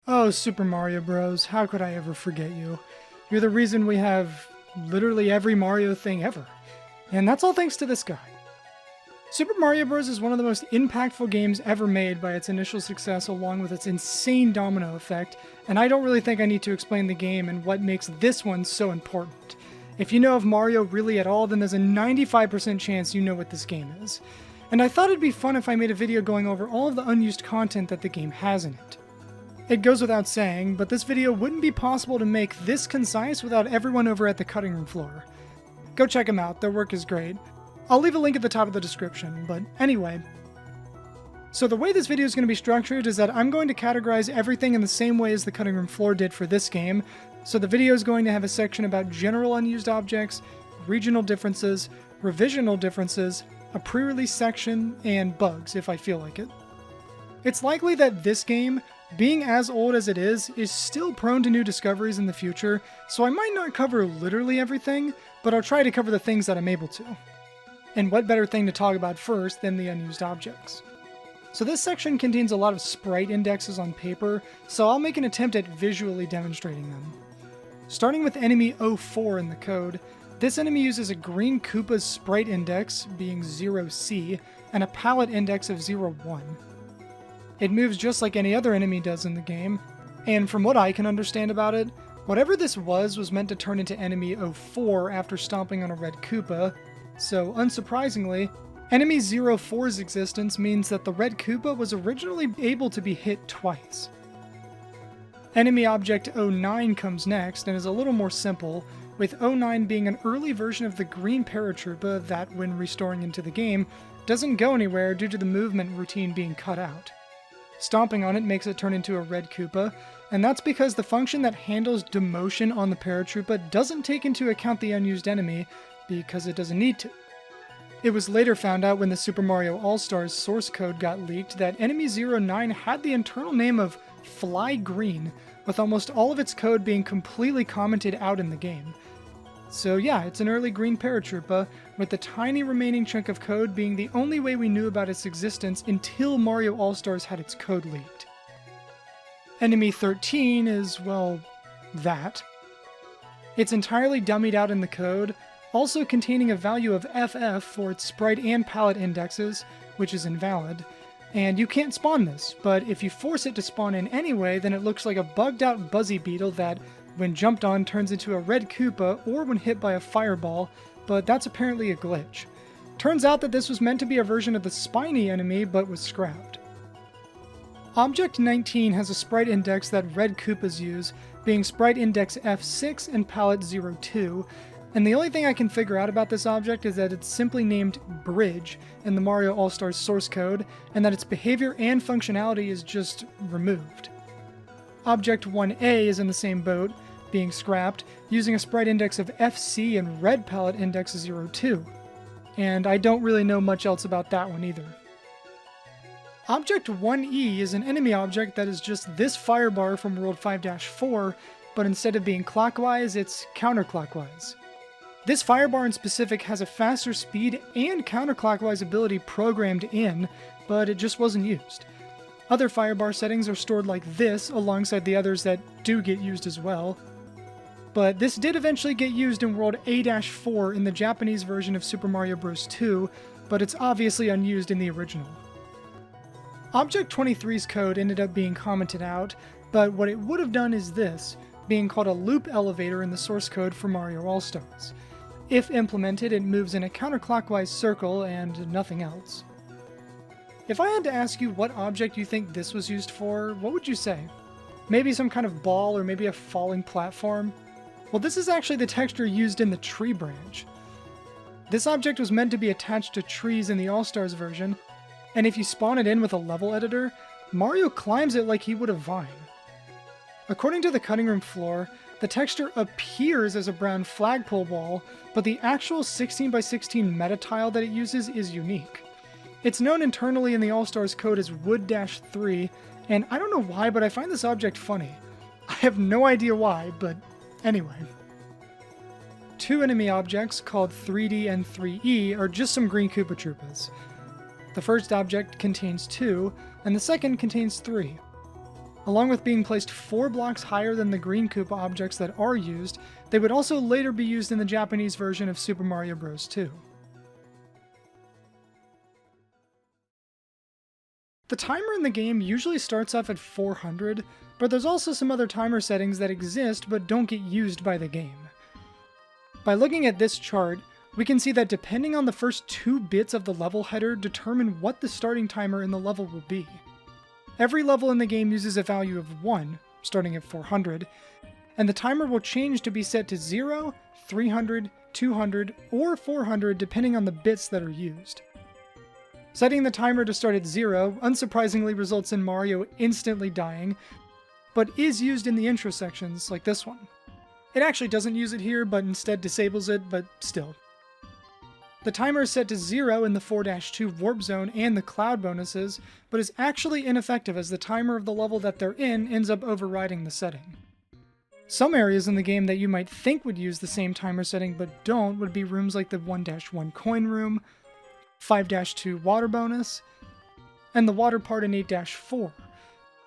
Oh, Super Mario Bros., how could I ever forget you? You're the reason we have literally every Mario thing ever. And that's all thanks to this guy. Super Mario Bros. Is one of the most impactful games ever made by its initial success along with its insane domino effect, and I don't really think I need to explain the game and what makes this one so important. If you know of Mario really at all, then there's a 95% chance you know what this game is. And I thought it'd be fun if I made a video going over all of the unused content that the game has in it. It goes without saying, but this video wouldn't be possible to make this concise without everyone over at the cutting room floor. Go check them out, their work is great. I'll leave a link at the top of the description, but anyway. So the way this video is going to be structured is that I'm going to categorize everything in the same way as the cutting room floor did for this game. So the video is going to have a section about general unused objects, regional differences, revisional differences, a pre-release section, and bugs if I feel like it. It's likely that this game, being as old as it is still prone to new discoveries in the future, so I might not cover literally everything, but I'll try to cover the things that I'm able to. And what better thing to talk about first than the unused objects? So this section contains a lot of sprite indexes on paper, so I'll make an attempt at visually demonstrating them. Starting with enemy 04 in the code, this enemy uses a green Koopa's sprite index, being 0C, and a palette index of 01. It moves just like any other enemy does in the game, and from what I can understand about it, whatever this was meant to turn into enemy 04 after stomping on a red Koopa, so unsurprisingly, enemy 04's existence means that the red Koopa was originally able to be hit twice. Enemy object 09 comes next and is a little more simple, with 09 being an early version of the green paratroopa that, when restoring into the game, doesn't go anywhere due to the movement routine being cut out. Stomping on it makes it turn into a red Koopa, and that's because the function that handles demotion on the paratroopa doesn't take into account the unused enemy, because it doesn't need to. It was later found out when the Super Mario All-Stars source code got leaked that Enemy 09 had the internal name of Fly Green, with almost all of its code being completely commented out in the game. So yeah, it's an early green paratroopa, with the tiny remaining chunk of code being the only way we knew about its existence until Mario All-Stars had its code leaked. Enemy 13 is, well, that. It's entirely dummied out in the code, also containing a value of FF for its sprite and palette indexes, which is invalid. And you can't spawn this, but if you force it to spawn in anyway, then it looks like a bugged out Buzzy Beetle that, when jumped on, turns into a red Koopa or when hit by a fireball, but that's apparently a glitch. Turns out that this was meant to be a version of the spiny enemy, but was scrapped. Object 19 has a sprite index that red Koopas use, being sprite index F6 and palette 02, and the only thing I can figure out about this object is that it's simply named Bridge in the Mario All-Stars source code, and that its behavior and functionality is just removed. Object 1A is in the same boat, being scrapped, using a sprite index of FC and red palette index 02. And I don't really know much else about that one either. Object 1E is an enemy object that is just this firebar from World 5-4, but instead of being clockwise, it's counterclockwise. This firebar in specific has a faster speed and counterclockwise ability programmed in, but it just wasn't used. Other firebar settings are stored like this alongside the others that do get used as well. But this did eventually get used in World A-4 in the Japanese version of Super Mario Bros. 2, but it's obviously unused in the original. Object 23's code ended up being commented out, but what it would have done is this, being called a loop elevator in the source code for Mario All-Stars. If implemented, it moves in a counterclockwise circle and nothing else. If I had to ask you what object you think this was used for, what would you say? Maybe some kind of ball or maybe a falling platform? Well, this is actually the texture used in the tree branch. This object was meant to be attached to trees in the All-Stars version, and if you spawn it in with a level editor, Mario climbs it like he would a vine. According to the cutting room floor, the texture appears as a brown flagpole wall, but the actual 16x16 meta tile that it uses is unique. It's known internally in the All-Stars code as Wood-3, and I don't know why, but I find this object funny. I have no idea why, but anyway. Two enemy objects called 3D and 3E are just some green Koopa Troopas. The first object contains 2, and the second contains 3. Along with being placed 4 blocks higher than the green Koopa objects that are used, they would also later be used in the Japanese version of Super Mario Bros. 2. The timer in the game usually starts off at 400, but there's also some other timer settings that exist but don't get used by the game. By looking at this chart, we can see that depending on the first 2 bits of the level header determine what the starting timer in the level will be. Every level in the game uses a value of 1, starting at 400, and the timer will change to be set to 0, 300, 200, or 400 depending on the bits that are used. Setting the timer to start at 0 unsurprisingly results in Mario instantly dying, but is used in the intro sections like this one. It actually doesn't use it here, but instead disables it, but still. The timer is set to 0 in the 4-2 warp zone and the cloud bonuses, but is actually ineffective as the timer of the level that they're in ends up overriding the setting. Some areas in the game that you might think would use the same timer setting but don't would be rooms like the 1-1 coin room, 5-2 water bonus, and the water part in 8-4,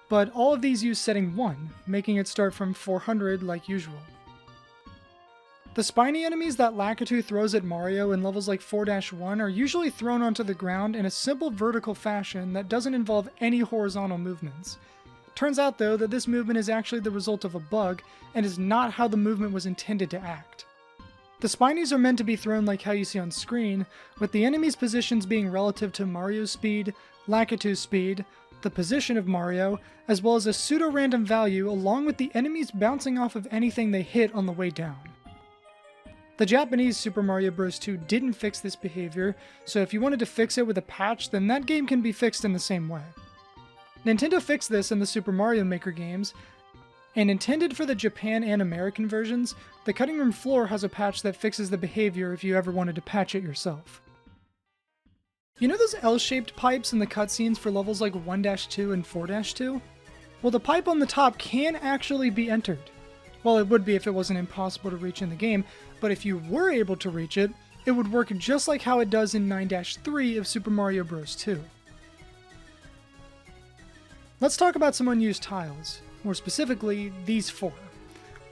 but all of these use setting 1, making it start from 400 like usual. The spiny enemies that Lakitu throws at Mario in levels like 4-1 are usually thrown onto the ground in a simple vertical fashion that doesn't involve any horizontal movements. Turns out though that this movement is actually the result of a bug and is not how the movement was intended to act. The spinies are meant to be thrown like how you see on screen, with the enemies' positions being relative to Mario's speed, Lakitu's speed, the position of Mario, as well as a pseudo-random value along with the enemies bouncing off of anything they hit on the way down. The Japanese Super Mario Bros. 2 didn't fix this behavior, so if you wanted to fix it with a patch, then that game can be fixed in the same way. Nintendo fixed this in the Super Mario Maker games, and intended for the Japan and American versions, the cutting room floor has a patch that fixes the behavior if you ever wanted to patch it yourself. You know those L-shaped pipes in the cutscenes for levels like 1-2 and 4-2? Well, the pipe on the top can actually be entered. Well, it would be if it wasn't impossible to reach in the game, but if you were able to reach it, it would work just like how it does in 9-3 of Super Mario Bros. 2. Let's talk about some unused tiles, more specifically, these 4.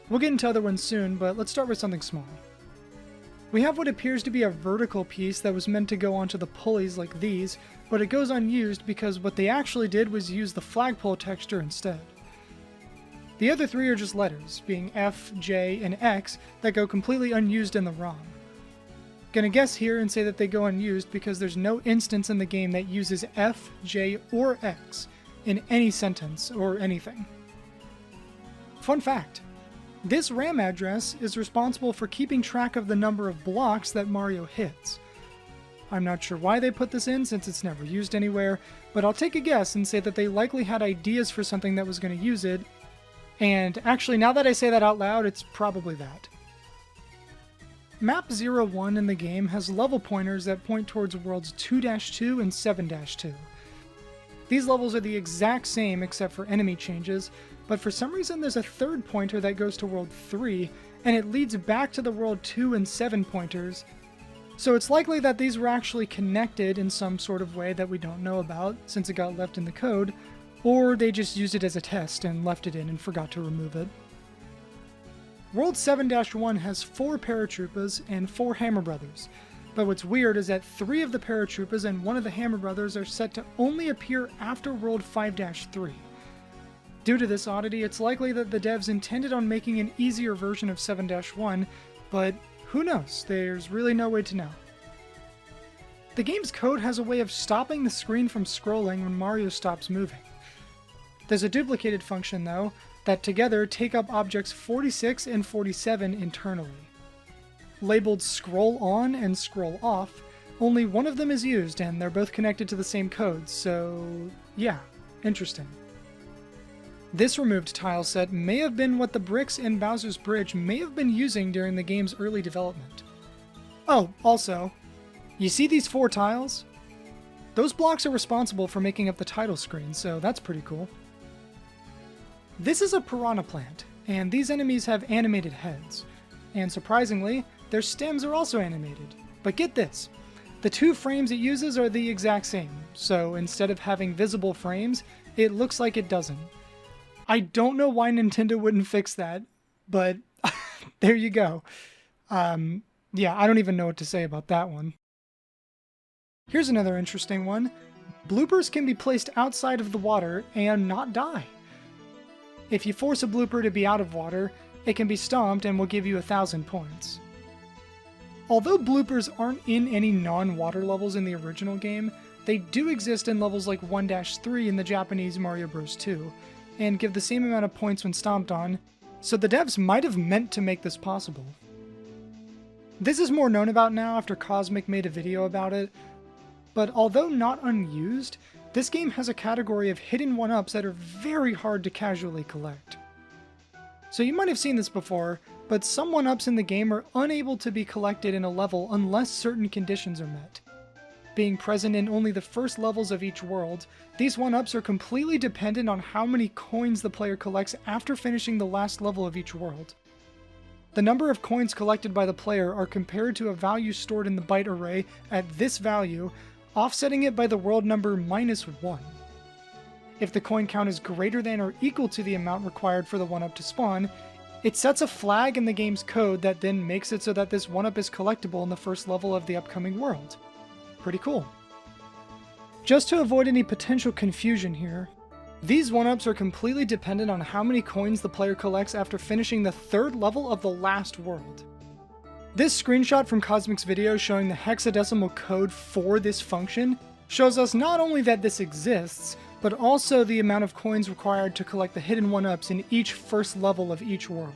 We'll get into other ones soon, but let's start with something small. We have what appears to be a vertical piece that was meant to go onto the pulleys like these, but it goes unused because what they actually did was use the flagpole texture instead. The other 3 are just letters, being F, J, and X, that go completely unused in the ROM. Gonna guess here and say that they go unused because there's no instance in the game that uses F, J, or X in any sentence or anything. Fun fact, this RAM address is responsible for keeping track of the number of blocks that Mario hits. I'm not sure why they put this in since it's never used anywhere, but I'll take a guess and say that they likely had ideas for something that was going to use it. And actually, now that I say that out loud, it's probably that. Map 01 in the game has level pointers that point towards worlds 2-2 and 7-2. These levels are the exact same except for enemy changes, but for some reason there's a third pointer that goes to world 3, and it leads back to the world 2 and 7 pointers, so it's likely that these were actually connected in some sort of way that we don't know about, since it got left in the code, or they just used it as a test and left it in and forgot to remove it. World 7-1 has 4 paratroopers and 4 Hammer Brothers, but what's weird is that 3 of the paratroopers and 1 of the Hammer Brothers are set to only appear after World 5-3. Due to this oddity, it's likely that the devs intended on making an easier version of 7-1, but who knows, there's really no way to know. The game's code has a way of stopping the screen from scrolling when Mario stops moving. There's a duplicated function, though, that together take up objects 46 and 47 internally. Labeled scroll on and scroll off, only one of them is used and they're both connected to the same code, so yeah, interesting. This removed tile set may have been what the bricks in Bowser's Bridge may have been using during the game's early development. Oh, also, you see these 4 tiles? Those blocks are responsible for making up the title screen, so that's pretty cool. This is a piranha plant, and these enemies have animated heads. And surprisingly, their stems are also animated. But get this, the 2 frames it uses are the exact same, so instead of having visible frames, it looks like it doesn't. I don't know why Nintendo wouldn't fix that, but there you go. Yeah, I don't even know what to say about that one. Here's another interesting one. Bloopers can be placed outside of the water and not die. If you force a blooper to be out of water, it can be stomped and will give you 1,000 points. Although bloopers aren't in any non-water levels in the original game, they do exist in levels like 1-3 in the Japanese Mario Bros. 2, and give the same amount of points when stomped on, so the devs might have meant to make this possible. This is more known about now after Cosmic made a video about it, but although not unused, this game has a category of hidden 1-ups that are very hard to casually collect. So you might have seen this before, but some 1-ups in the game are unable to be collected in a level unless certain conditions are met. Being present in only the first levels of each world, these 1-ups are completely dependent on how many coins the player collects after finishing the last level of each world. The number of coins collected by the player are compared to a value stored in the byte array at this value, offsetting it by the world number -1. If the coin count is greater than or equal to the amount required for the 1-up to spawn, it sets a flag in the game's code that then makes it so that this 1-up is collectible in the first level of the upcoming world. Pretty cool. Just to avoid any potential confusion here, these 1-ups are completely dependent on how many coins the player collects after finishing the third level of the last world. This screenshot from Cosmic's video showing the hexadecimal code for this function shows us not only that this exists, but also the amount of coins required to collect the hidden 1-ups in each first level of each world.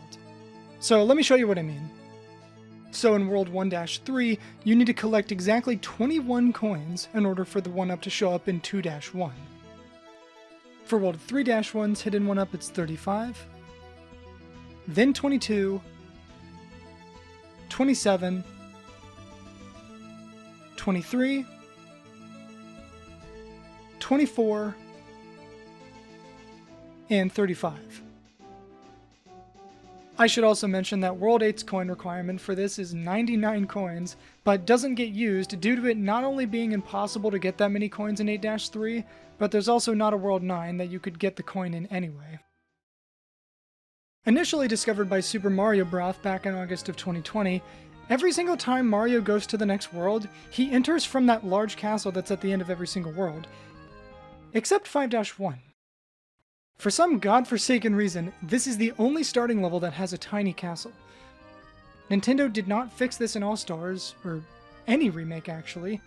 So let me show you what I mean. So in World 1-3, you need to collect exactly 21 coins in order for the 1-up to show up in 2-1. For World 3-1's hidden 1-up, it's 35, then 22, 27, 23, 24, and 35. I should also mention that World 8's coin requirement for this is 99 coins, but doesn't get used due to it not only being impossible to get that many coins in 8-3, but there's also not a World 9 that you could get the coin in anyway. Initially discovered by Super Mario Bros. Back in August of 2020, every single time Mario goes to the next world, he enters from that large castle that's at the end of every single world, except 5-1. For some godforsaken reason, this is the only starting level that has a tiny castle. Nintendo did not fix this in All-Stars, or any remake actually.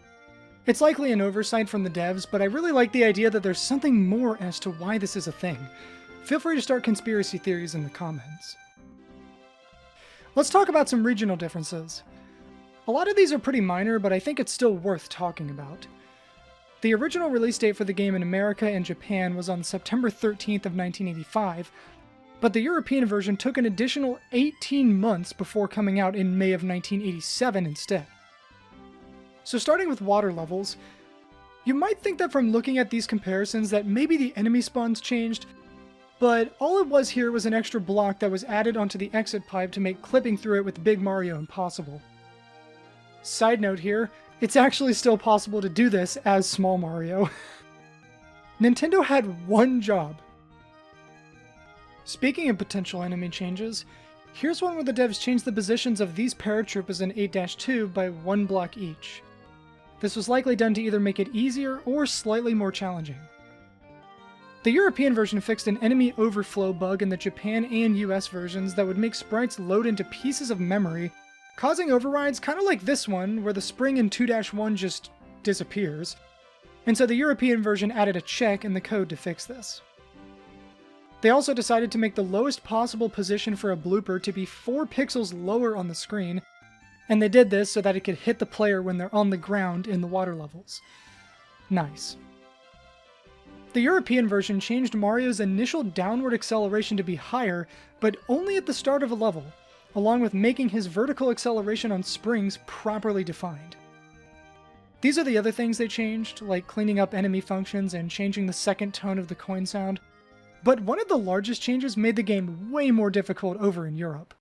It's likely an oversight from the devs, but I really like the idea that there's something more as to why this is a thing. Feel free to start conspiracy theories in the comments. Let's talk about some regional differences. A lot of these are pretty minor, but I think it's still worth talking about. The original release date for the game in America and Japan was on September 13th of 1985, but the European version took an additional 18 months before coming out in May of 1987 instead. So starting with water levels, you might think that from looking at these comparisons that maybe the enemy spawns changed, but all it was here was an extra block that was added onto the exit pipe to make clipping through it with Big Mario impossible. Side note here, it's actually still possible to do this as Small Mario. Nintendo had one job. Speaking of potential enemy changes, here's one where the devs changed the positions of these paratroopers in 8-2 by 1 block each. This was likely done to either make it easier or slightly more challenging. The European version fixed an enemy overflow bug in the Japan and US versions that would make sprites load into pieces of memory, causing overrides kind of like this one, where the spring in 2-1 just disappears. And so the European version added a check in the code to fix this. They also decided to make the lowest possible position for a blooper to be 4 pixels lower on the screen, and they did this so that it could hit the player when they're on the ground in the water levels. Nice. The European version changed Mario's initial downward acceleration to be higher, but only at the start of a level, along with making his vertical acceleration on springs properly defined. These are the other things they changed, like cleaning up enemy functions and changing the second tone of the coin sound, but one of the largest changes made the game way more difficult over in Europe.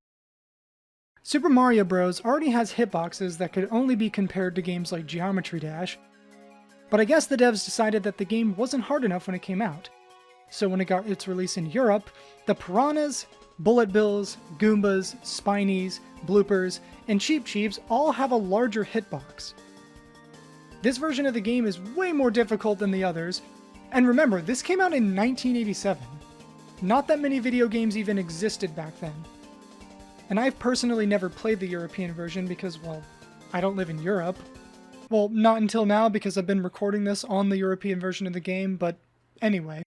Super Mario Bros. Already has hitboxes that could only be compared to games like Geometry Dash, but I guess the devs decided that the game wasn't hard enough when it came out. So when it got its release in Europe, the piranhas, bullet bills, goombas, spinies, bloopers, and cheep cheeps all have a larger hitbox. This version of the game is way more difficult than the others, and remember, this came out in 1987. Not that many video games even existed back then. And I've personally never played the European version because, well, I don't live in Europe. Well, not until now because I've been recording this on the European version of the game, but anyway.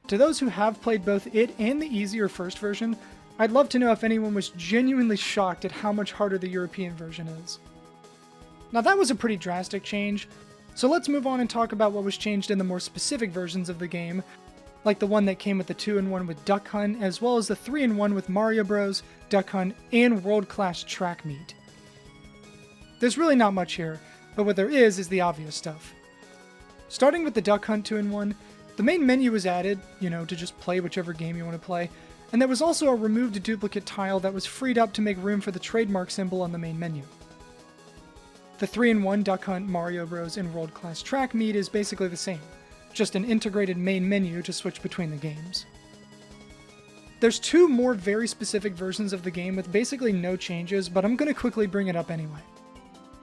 To those who have played both it and the easier first version, I'd love to know if anyone was genuinely shocked at how much harder the European version is. Now that was a pretty drastic change, so let's move on and talk about what was changed in the more specific versions of the game, like the one that came with the 2-in-1 with Duck Hunt, as well as the 3-in-1 with Mario Bros, Duck Hunt, and World Class Track Meet. There's really not much here, but what there is the obvious stuff. Starting with the Duck Hunt 2-in-1, the main menu was added, to just play whichever game you want to play, and there was also a removed duplicate tile that was freed up to make room for the trademark symbol on the main menu. The 3-in-1 Duck Hunt, Mario Bros, and World Class Track Meet is basically the same, just an integrated main menu to switch between the games. There's two more very specific versions of the game with basically no changes, but I'm going to quickly bring it up anyway.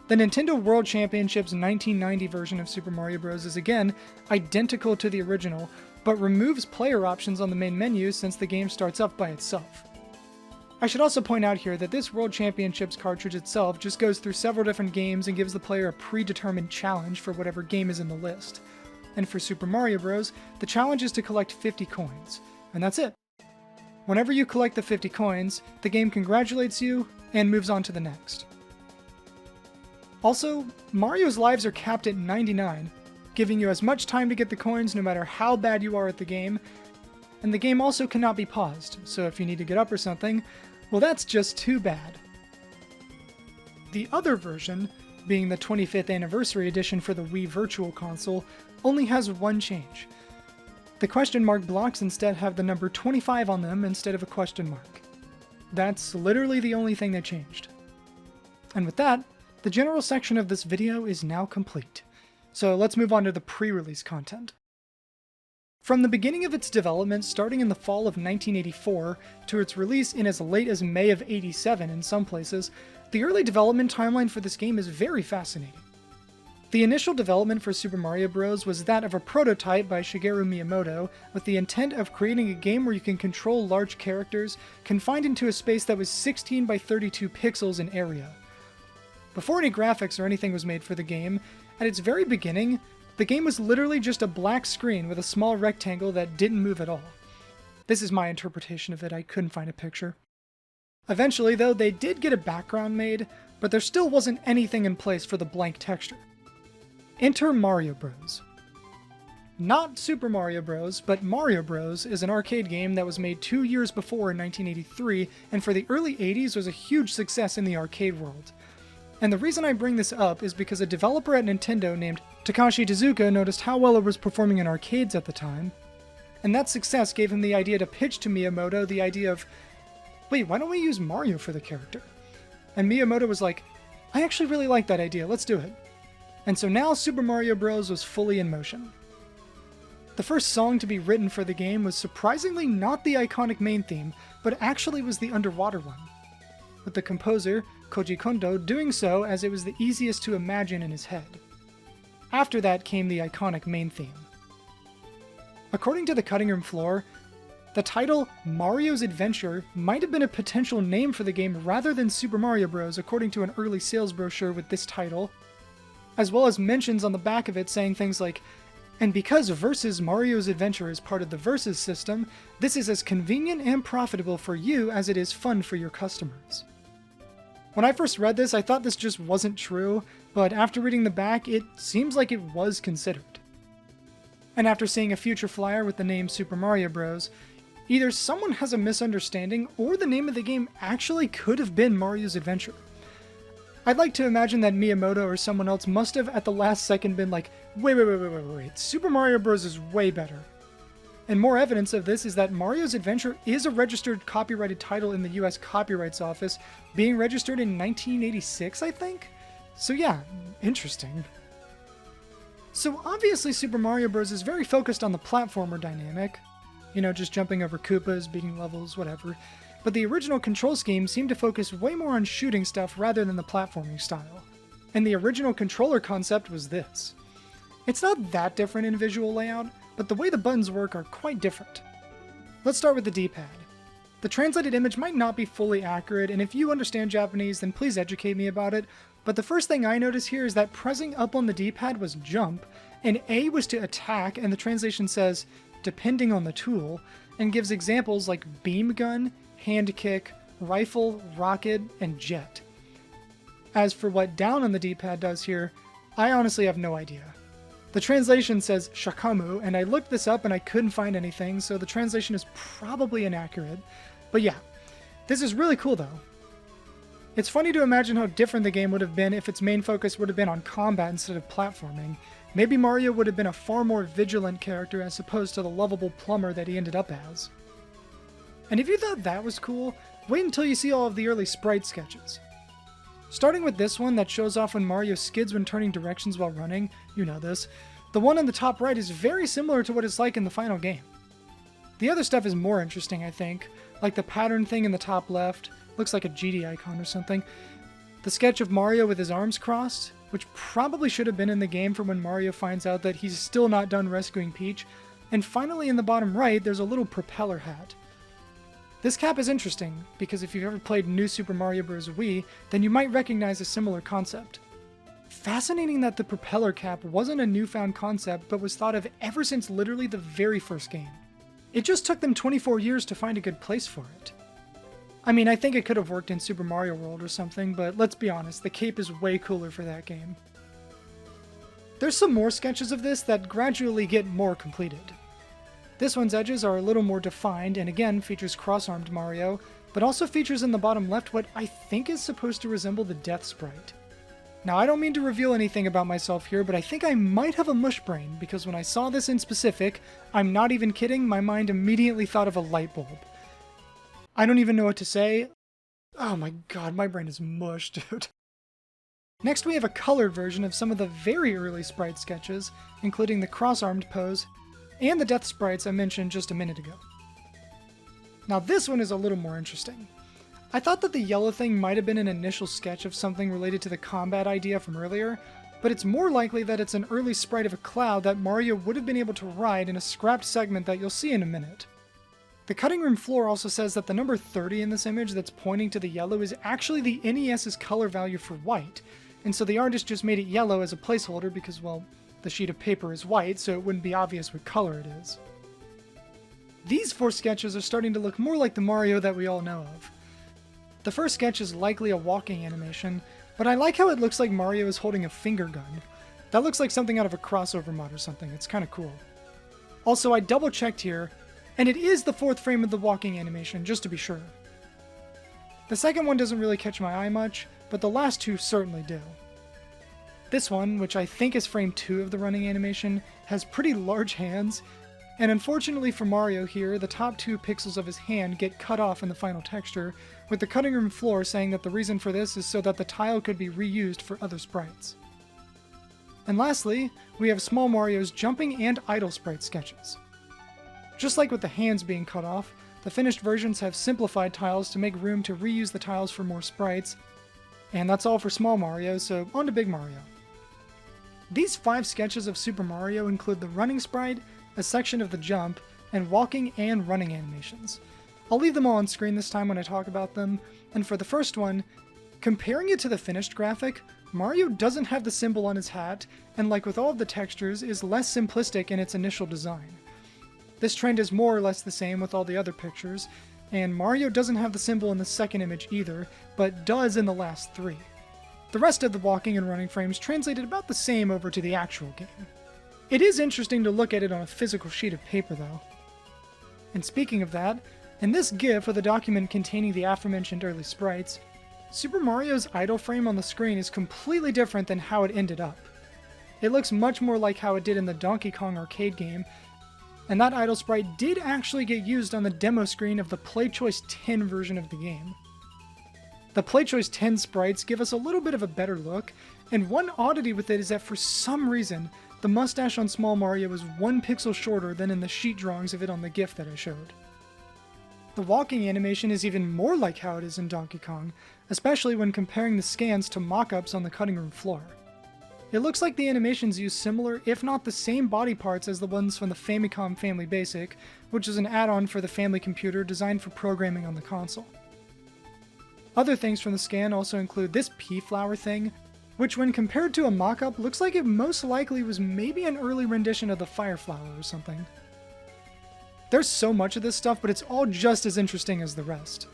The Nintendo World Championships 1990 version of Super Mario Bros. Is again identical to the original, but removes player options on the main menu since the game starts up by itself. I should also point out here that this World Championships cartridge itself just goes through several different games and gives the player a predetermined challenge for whatever game is in the list. And for Super Mario Bros., the challenge is to collect 50 coins, and that's it. Whenever you collect the 50 coins, the game congratulates you and moves on to the next. Also, Mario's lives are capped at 99, giving you as much time to get the coins no matter how bad you are at the game, and the game also cannot be paused, so if you need to get up or something, well that's just too bad. The other version, being the 25th anniversary edition for the Wii Virtual Console, only has one change. The question mark blocks instead have the number 25 on them instead of a question mark. That's literally the only thing that changed. And with that, the general section of this video is now complete. So let's move on to the pre-release content. From the beginning of its development, starting in the fall of 1984, to its release in as late as May of '87 in some places, the early development timeline for this game is very fascinating. The initial development for Super Mario Bros. Was that of a prototype by Shigeru Miyamoto, with the intent of creating a game where you can control large characters confined into a space that was 16 by 32 pixels in area. Before any graphics or anything was made for the game, at its very beginning, the game was literally just a black screen with a small rectangle that didn't move at all. This is my interpretation of it, I couldn't find a picture. Eventually, though, they did get a background made, but there still wasn't anything in place for the blank texture. Enter Mario Bros. Not Super Mario Bros., but Mario Bros. Is an arcade game that was made 2 years before in 1983, and for the early 80s was a huge success in the arcade world. And the reason I bring this up is because a developer at Nintendo named Takashi Tezuka noticed how well it was performing in arcades at the time, and that success gave him the idea to pitch to Miyamoto the idea of, wait, why don't we use Mario for the character? And Miyamoto was like, I actually really like that idea, let's do it. And so now Super Mario Bros. Was fully in motion. The first song to be written for the game was surprisingly not the iconic main theme, but actually was the underwater one, with the composer, Koji Kondo, doing so as it was the easiest to imagine in his head. After that came the iconic main theme. According to the cutting room floor, the title Mario's Adventure might have been a potential name for the game rather than Super Mario Bros. According to an early sales brochure with this title, as well as mentions on the back of it saying things like, and because Versus Mario's Adventure is part of the Versus system, this is as convenient and profitable for you as it is fun for your customers. When I first read this, I thought this just wasn't true, but after reading the back, it seems like it was considered. And after seeing a future flyer with the name Super Mario Bros., either someone has a misunderstanding, or the name of the game actually could have been Mario's Adventure. I'd like to imagine that Miyamoto or someone else must have at the last second been like, wait, Super Mario Bros. Is way better. And more evidence of this is that Mario's Adventure is a registered copyrighted title in the US Copyrights Office, being registered in 1986, I think? So yeah, interesting. So obviously Super Mario Bros. Is very focused on the platformer dynamic, you know, just jumping over Koopas, beating levels, whatever. But the original control scheme seemed to focus way more on shooting stuff rather than the platforming style. And the original controller concept was this. It's not that different in visual layout, but the way the buttons work are quite different. Let's start with the D-pad. The translated image might not be fully accurate, and if you understand Japanese, then please educate me about it, but the first thing I notice here is that pressing up on the D-pad was jump, and A was to attack, and the translation says, depending on the tool, and gives examples like beam gun, hand kick, rifle, rocket, and jet. As for what down on the D-pad does here, I honestly have no idea. The translation says shakamu, and I looked this up and I couldn't find anything, so the translation is probably inaccurate. But yeah, this is really cool though. It's funny to imagine how different the game would have been if its main focus would have been on combat instead of platforming. Maybe Mario would have been a far more vigilant character as opposed to the lovable plumber that he ended up as. And if you thought that was cool, wait until you see all of the early sprite sketches. Starting with this one that shows off when Mario skids when turning directions while running, you know this, the one on the top right is very similar to what it's like in the final game. The other stuff is more interesting, I think, like the pattern thing in the top left, looks like a GD icon or something, the sketch of Mario with his arms crossed, which probably should have been in the game for when Mario finds out that he's still not done rescuing Peach, and finally in the bottom right there's a little propeller hat. This cap is interesting, because if you've ever played New Super Mario Bros. Wii, then you might recognize a similar concept. Fascinating that the propeller cap wasn't a newfound concept, but was thought of ever since literally the very first game. It just took them 24 years to find a good place for it. I mean, I think it could have worked in Super Mario World or something, but let's be honest, the cape is way cooler for that game. There's some more sketches of this that gradually get more completed. This one's edges are a little more defined and again features cross-armed Mario, but also features in the bottom left what I think is supposed to resemble the Death Sprite. Now I don't mean to reveal anything about myself here, but I think I might have a mush brain because when I saw this in specific, I'm not even kidding, my mind immediately thought of a light bulb. I don't even know what to say. Oh my god, my brain is mush, dude. Next we have a colored version of some of the very early sprite sketches, including the cross-armed pose, and the death sprites I mentioned just a minute ago. Now this one is a little more interesting. I thought that the yellow thing might have been an initial sketch of something related to the combat idea from earlier, but it's more likely that it's an early sprite of a cloud that Mario would have been able to ride in a scrapped segment that you'll see in a minute. The cutting room floor also says that the number 30 in this image that's pointing to the yellow is actually the NES's color value for white, and so the artist just made it yellow as a placeholder because, well, the sheet of paper is white, so it wouldn't be obvious what color it is. These 4 sketches are starting to look more like the Mario that we all know of. The first sketch is likely a walking animation, but I like how it looks like Mario is holding a finger gun. That looks like something out of a crossover mod or something, it's kinda cool. Also, I double checked here, and it is the 4th frame of the walking animation, just to be sure. The second one doesn't really catch my eye much, but the last 2 certainly do. This one, which I think is frame 2 of the running animation, has pretty large hands, and unfortunately for Mario here, the top 2 pixels of his hand get cut off in the final texture, with the cutting room floor saying that the reason for this is so that the tile could be reused for other sprites. And lastly, we have small Mario's jumping and idle sprite sketches. Just like with the hands being cut off, the finished versions have simplified tiles to make room to reuse the tiles for more sprites, and that's all for small Mario, so on to big Mario. These 5 sketches of Super Mario include the running sprite, a section of the jump, and walking and running animations. I'll leave them all on screen this time when I talk about them, and for the first one, comparing it to the finished graphic, Mario doesn't have the symbol on his hat, and like with all of the textures, is less simplistic in its initial design. This trend is more or less the same with all the other pictures, and Mario doesn't have the symbol in the second image either, but does in the last 3. The rest of the walking and running frames translated about the same over to the actual game. It is interesting to look at it on a physical sheet of paper though. And speaking of that, in this GIF of the document containing the aforementioned early sprites, Super Mario's idle frame on the screen is completely different than how it ended up. It looks much more like how it did in the Donkey Kong arcade game, and that idle sprite did actually get used on the demo screen of the PlayChoice 10 version of the game. The PlayChoice 10 sprites give us a little bit of a better look, and one oddity with it is that for some reason, the mustache on Small Mario is 1 pixel shorter than in the sheet drawings of it on the GIF that I showed. The walking animation is even more like how it is in Donkey Kong, especially when comparing the scans to mock-ups on the cutting room floor. It looks like the animations use similar, if not the same body parts as the ones from the Famicom Family Basic, which is an add-on for the family computer designed for programming on the console. Other things from the scan also include this pea flower thing, which when compared to a mock-up looks like it most likely was maybe an early rendition of the fire flower or something. There's so much of this stuff, but it's all just as interesting as the rest.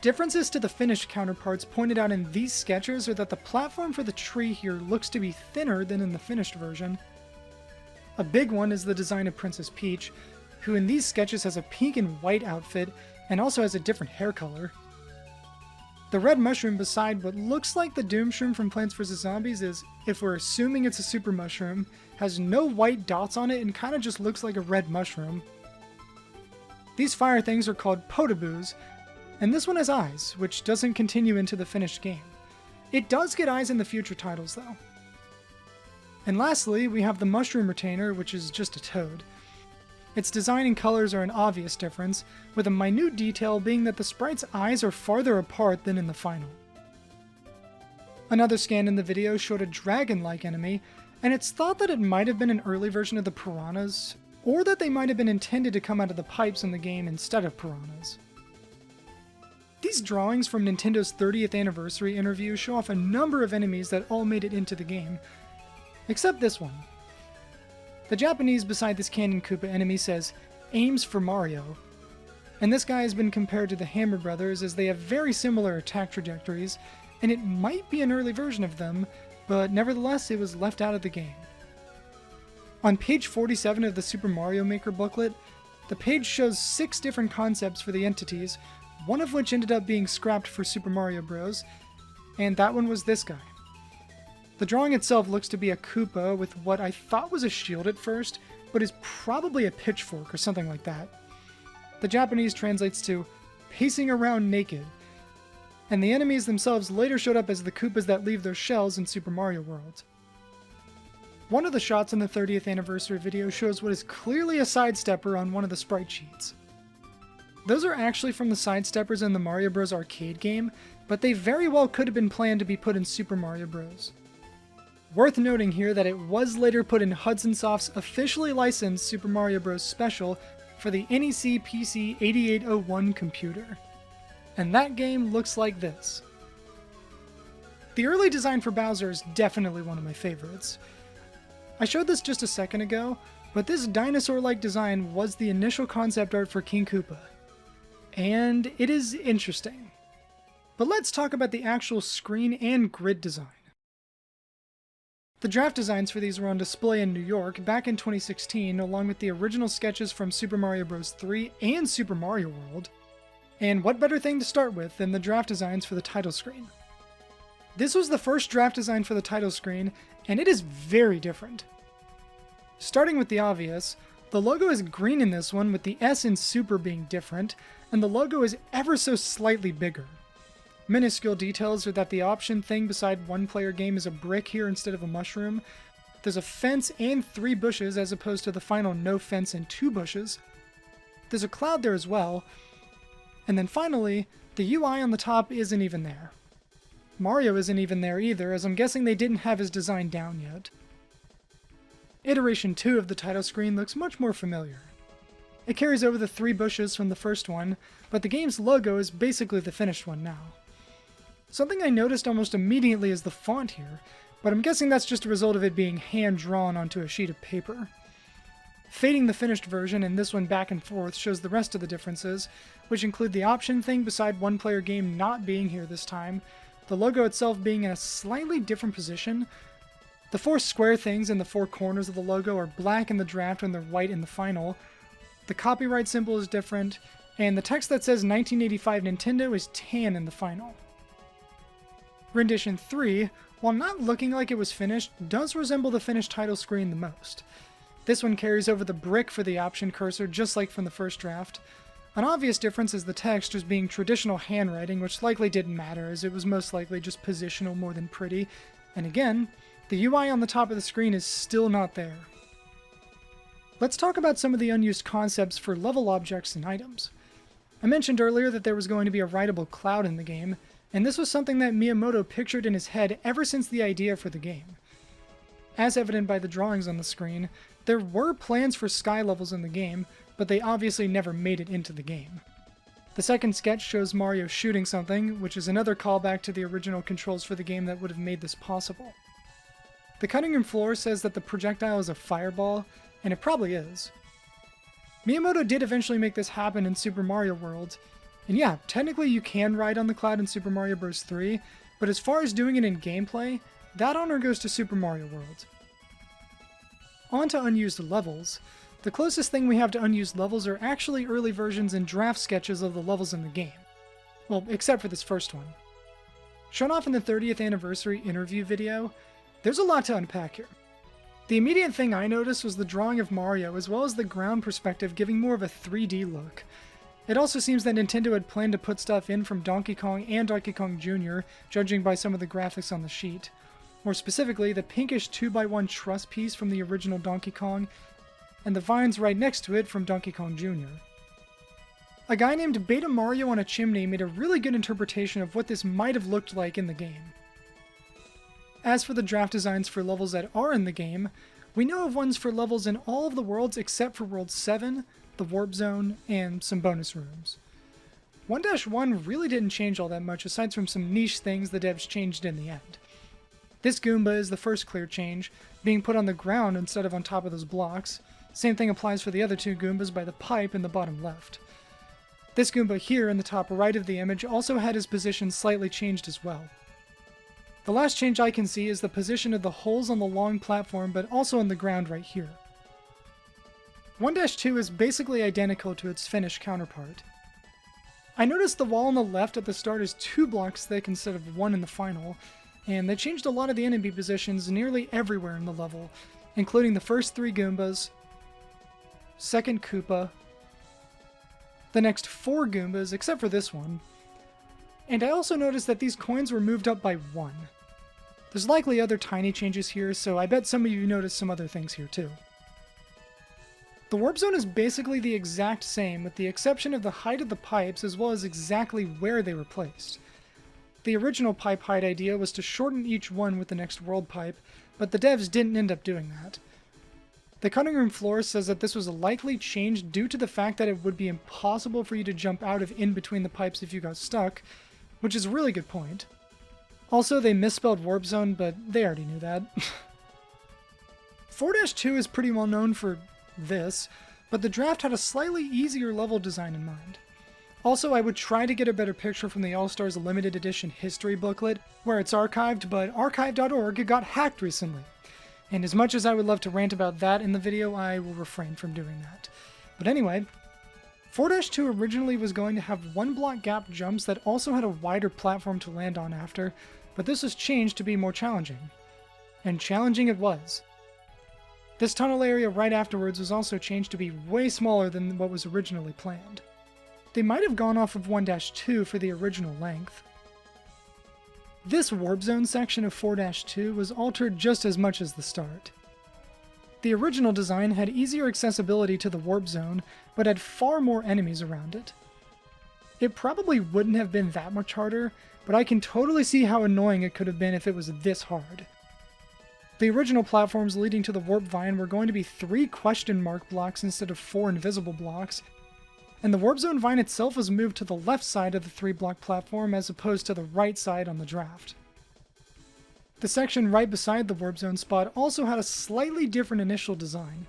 Differences to the finished counterparts pointed out in these sketches are that the platform for the tree here looks to be thinner than in the finished version. A big one is the design of Princess Peach, who in these sketches has a pink and white outfit and also has a different hair color. The red mushroom beside what looks like the Doom Shroom from Plants vs. Zombies is, if we're assuming it's a super mushroom, has no white dots on it and kind of just looks like a red mushroom. These fire things are called potaboos, and this one has eyes, which doesn't continue into the finished game. It does get eyes in the future titles though. And lastly, we have the mushroom retainer, which is just a toad. Its design and colors are an obvious difference, with a minute detail being that the sprite's eyes are farther apart than in the final. Another scan in the video showed a dragon-like enemy, and it's thought that it might have been an early version of the piranhas, or that they might have been intended to come out of the pipes in the game instead of piranhas. These drawings from Nintendo's 30th anniversary interview show off a number of enemies that all made it into the game, except this one. The Japanese beside this Cannon Koopa enemy says, "Aims for Mario," and this guy has been compared to the Hammer Brothers as they have very similar attack trajectories, and it might be an early version of them, but nevertheless it was left out of the game. On page 47 of the Super Mario Maker booklet, the page shows 6 different concepts for the entities, one of which ended up being scrapped for Super Mario Bros., and that one was this guy. The drawing itself looks to be a Koopa with what I thought was a shield at first, but is probably a pitchfork or something like that. The Japanese translates to pacing around naked, and the enemies themselves later showed up as the Koopas that leave their shells in Super Mario World. One of the shots in the 30th anniversary video shows what is clearly a sidestepper on one of the sprite sheets. Those are actually from the sidesteppers in the Mario Bros. Arcade game, but they very well could have been planned to be put in Super Mario Bros. Worth noting here that it was later put in Hudson Soft's officially licensed Super Mario Bros. Special for the NEC PC 8801 computer. And that game looks like this. The early design for Bowser is definitely one of my favorites. I showed this just a second ago, but this dinosaur-like design was the initial concept art for King Koopa. And it is interesting. But let's talk about the actual screen and grid design. The draft designs for these were on display in New York back in 2016, along with the original sketches from Super Mario Bros. 3 and Super Mario World. And what better thing to start with than the draft designs for the title screen? This was the first draft design for the title screen, and it is very different. Starting with the obvious, the logo is green in this one, with the S in Super being different, and the logo is ever so slightly bigger. Minuscule details are that the option thing beside one player game is a brick here instead of a mushroom. There's a fence and 3 bushes as opposed to the final no fence and 2 bushes. There's a cloud there as well. And then finally, the UI on the top isn't even there. Mario isn't even there either, as I'm guessing they didn't have his design down yet. Iteration 2 of the title screen looks much more familiar. It carries over the 3 bushes from the first one, but the game's logo is basically the finished one now. Something I noticed almost immediately is the font here, but I'm guessing that's just a result of it being hand-drawn onto a sheet of paper. Fading the finished version and this one back and forth shows the rest of the differences, which include the option thing beside one player game not being here this time, the logo itself being in a slightly different position. The 4 square things in the 4 corners of the logo are black in the draft and they're white in the final. The copyright symbol is different, and the text that says 1985 Nintendo is tan in the final. Rendition 3, while not looking like it was finished, does resemble the finished title screen the most. This one carries over the brick for the option cursor just like from the first draft. An obvious difference is the text just being traditional handwriting, which likely didn't matter as it was most likely just positional more than pretty, and again, The UI on the top of the screen is still not there. Let's talk about some of the unused concepts for level objects and items. I mentioned earlier that there was going to be a writable cloud in the game, and this was something that Miyamoto pictured in his head ever since the idea for the game. As evident by the drawings on the screen, there were plans for sky levels in the game, but they obviously never made it into the game. The second sketch shows Mario shooting something, which is another callback to the original controls for the game that would have made this possible. The cutting room floor says that the projectile is a fireball, and it probably is. Miyamoto did eventually make this happen in Super Mario World, and yeah, technically you can ride on the cloud in Super Mario Bros. 3, but as far as doing it in gameplay, that honor goes to Super Mario World. On to unused levels. The closest thing we have to unused levels are actually early versions and draft sketches of the levels in the game. Well, except for this first one. Shown off in the 30th anniversary interview video, there's a lot to unpack here. The immediate thing I noticed was the drawing of Mario as well as the ground perspective giving more of a 3D look. It also seems that Nintendo had planned to put stuff in from Donkey Kong and Donkey Kong Jr., judging by some of the graphics on the sheet. More specifically, the pinkish 2x1 truss piece from the original Donkey Kong, and the vines right next to it from Donkey Kong Jr. A guy named Beta Mario on a Chimney made a really good interpretation of what this might have looked like in the game. As for the draft designs for levels that are in the game, we know of ones for levels in all of the worlds except for World 7, the Warp Zone, and some bonus rooms. 1-1 really didn't change all that much aside from some niche things the devs changed in the end. This Goomba is the first clear change, being put on the ground instead of on top of those blocks. Same thing applies for the other two Goombas by the pipe in the bottom left. This Goomba here in the top right of the image also had his position slightly changed as well. The last change I can see is the position of the holes on the long platform, but also on the ground right here. 1-2 is basically identical to its finished counterpart. I noticed the wall on the left at the start is 2 blocks thick instead of 1 in the final, and they changed a lot of the enemy positions nearly everywhere in the level, including the first 3 Goombas, second Koopa, the next 4 Goombas except for this one, and I also noticed that these coins were moved up by 1. There's likely other tiny changes here, so I bet some of you noticed some other things here too. The Warp Zone is basically the exact same, with the exception of the height of the pipes as well as exactly where they were placed. The original pipe height idea was to shorten each one with the next world pipe, but the devs didn't end up doing that. The cutting room floor says that this was a likely change due to the fact that it would be impossible for you to jump out of in between the pipes if you got stuck, which is a really good point. Also, they misspelled Warp Zone, but they already knew that. 4-2 is pretty well known for this, but the draft had a slightly easier level design in mind. Also, I would try to get a better picture from the All-Stars Limited Edition history booklet, where it's archived, but archive.org got hacked recently. And as much as I would love to rant about that in the video, I will refrain from doing that. But anyway, 4-2 originally was going to have 1 block gap jumps that also had a wider platform to land on after, but this was changed to be more challenging. And challenging it was. This tunnel area right afterwards was also changed to be way smaller than what was originally planned. They might have gone off of 1-2 for the original length. This Warp Zone section of 4-2 was altered just as much as the start. The original design had easier accessibility to the Warp Zone, but had far more enemies around it. It probably wouldn't have been that much harder, but I can totally see how annoying it could have been if it was this hard. The original platforms leading to the Warp Vine were going to be 3 question mark blocks instead of 4 invisible blocks, and the Warp Zone Vine itself was moved to the left side of the 3-block platform as opposed to the right side on the draft. The section right beside the Warp Zone spot also had a slightly different initial design.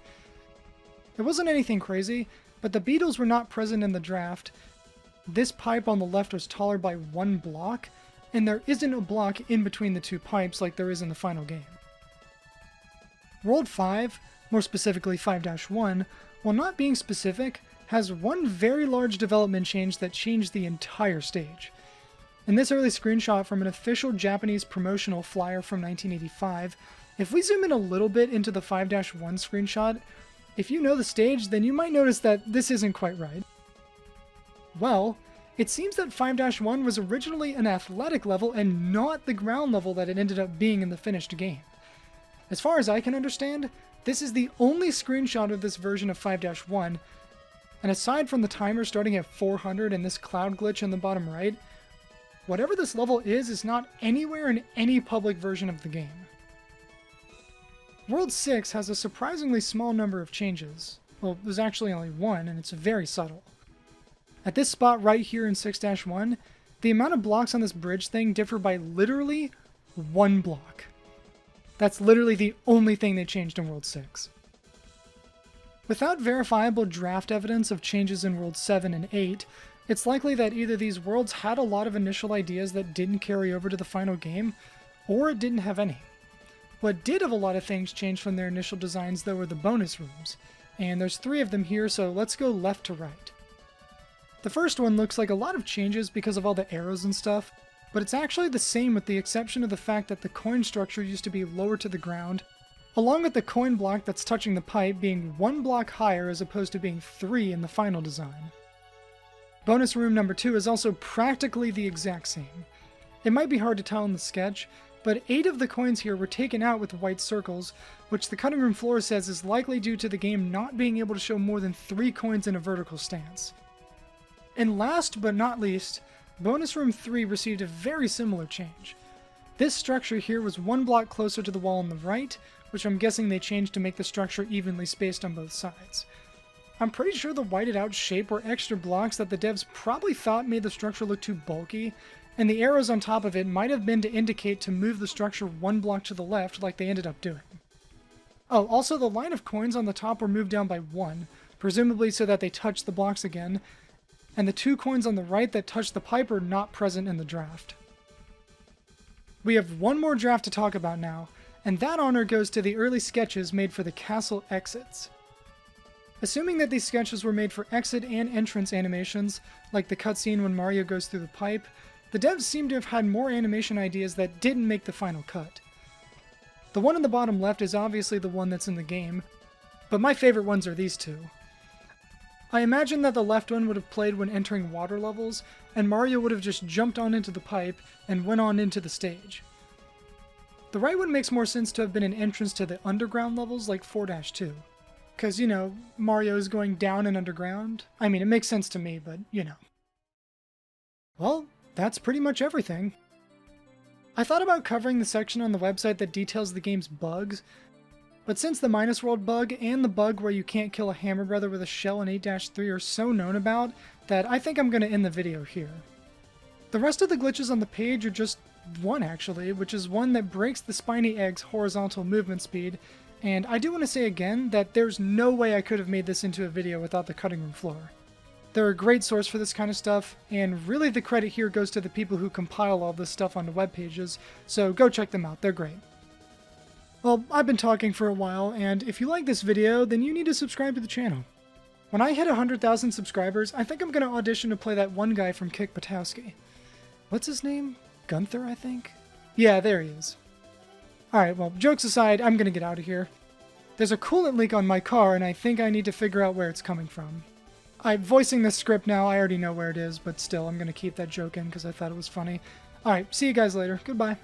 It wasn't anything crazy, but the beetles were not present in the draft. This pipe on the left was taller by 1 block, and there isn't a block in between the 2 pipes like there is in the final game. World 5, more specifically 5-1, while not being specific, has one very large development change that changed the entire stage. In this early screenshot from an official Japanese promotional flyer from 1985, if we zoom in a little bit into the 5-1 screenshot, if you know the stage, then you might notice that this isn't quite right. Well, it seems that 5-1 was originally an athletic level and not the ground level that it ended up being in the finished game. As far as I can understand, this is the only screenshot of this version of 5-1, and aside from the timer starting at 400 and this cloud glitch in the bottom right, whatever this level is not anywhere in any public version of the game. World 6 has a surprisingly small number of changes. Well, there's actually only one, and it's very subtle. At this spot right here in 6-1, the amount of blocks on this bridge thing differ by literally 1 block. That's literally the only thing they changed in World 6. Without verifiable draft evidence of changes in World 7 and 8, it's likely that either these worlds had a lot of initial ideas that didn't carry over to the final game, or it didn't have any. What did have a lot of things change from their initial designs though were the bonus rooms, and there's 3 of them here, so let's go left to right. The first one looks like a lot of changes because of all the arrows and stuff, but it's actually the same with the exception of the fact that the coin structure used to be lower to the ground, along with the coin block that's touching the pipe being 1 block higher as opposed to being 3 in the final design. Bonus room number 2 is also practically the exact same. It might be hard to tell in the sketch, but 8 of the coins here were taken out with white circles, which the cutting room floor says is likely due to the game not being able to show more than 3 coins in a vertical stance. And last but not least, Bonus Room 3 received a very similar change. This structure here was 1 block closer to the wall on the right, which I'm guessing they changed to make the structure evenly spaced on both sides. I'm pretty sure the whited out shape were extra blocks that the devs probably thought made the structure look too bulky, and the arrows on top of it might have been to indicate to move the structure 1 block to the left like they ended up doing. Oh, also the line of coins on the top were moved down by 1, presumably so that they touch the blocks again, and the 2 coins on the right that touch the pipe are not present in the draft. We have one more draft to talk about now, and that honor goes to the early sketches made for the castle exits. Assuming that these sketches were made for exit and entrance animations, like the cutscene when Mario goes through the pipe, the devs seem to have had more animation ideas that didn't make the final cut. The one in the bottom left is obviously the one that's in the game, but my favorite ones are these 2. I imagine that the left one would have played when entering water levels, and Mario would have just jumped on into the pipe and went on into the stage. The right one makes more sense to have been an entrance to the underground levels like 4-2. Because, you know, Mario is going down and underground. I mean, it makes sense to me, but, you know. Well, that's pretty much everything. I thought about covering the section on the website that details the game's bugs, but since the Minus World bug and the bug where you can't kill a Hammer Brother with a shell in 8-3 are so known about, that I think I'm going to end the video here. The rest of the glitches on the page are just one actually, which is one that breaks the Spiny Egg's horizontal movement speed, and I do want to say again that there's no way I could have made this into a video without the cutting room floor. They're a great source for this kind of stuff, and really the credit here goes to the people who compile all this stuff onto web pages, so go check them out, they're great. Well, I've been talking for a while, and if you like this video, then you need to subscribe to the channel. When I hit 100,000 subscribers, I think I'm going to audition to play that one guy from Kick Buttowski. What's his name? Gunther, I think? Yeah, there he is. Alright, well, jokes aside, I'm going to get out of here. There's a coolant leak on my car, and I think I need to figure out where it's coming from. I'm voicing this script now, I already know where it is, but still, I'm going to keep that joke in because I thought it was funny. Alright, see you guys later. Goodbye.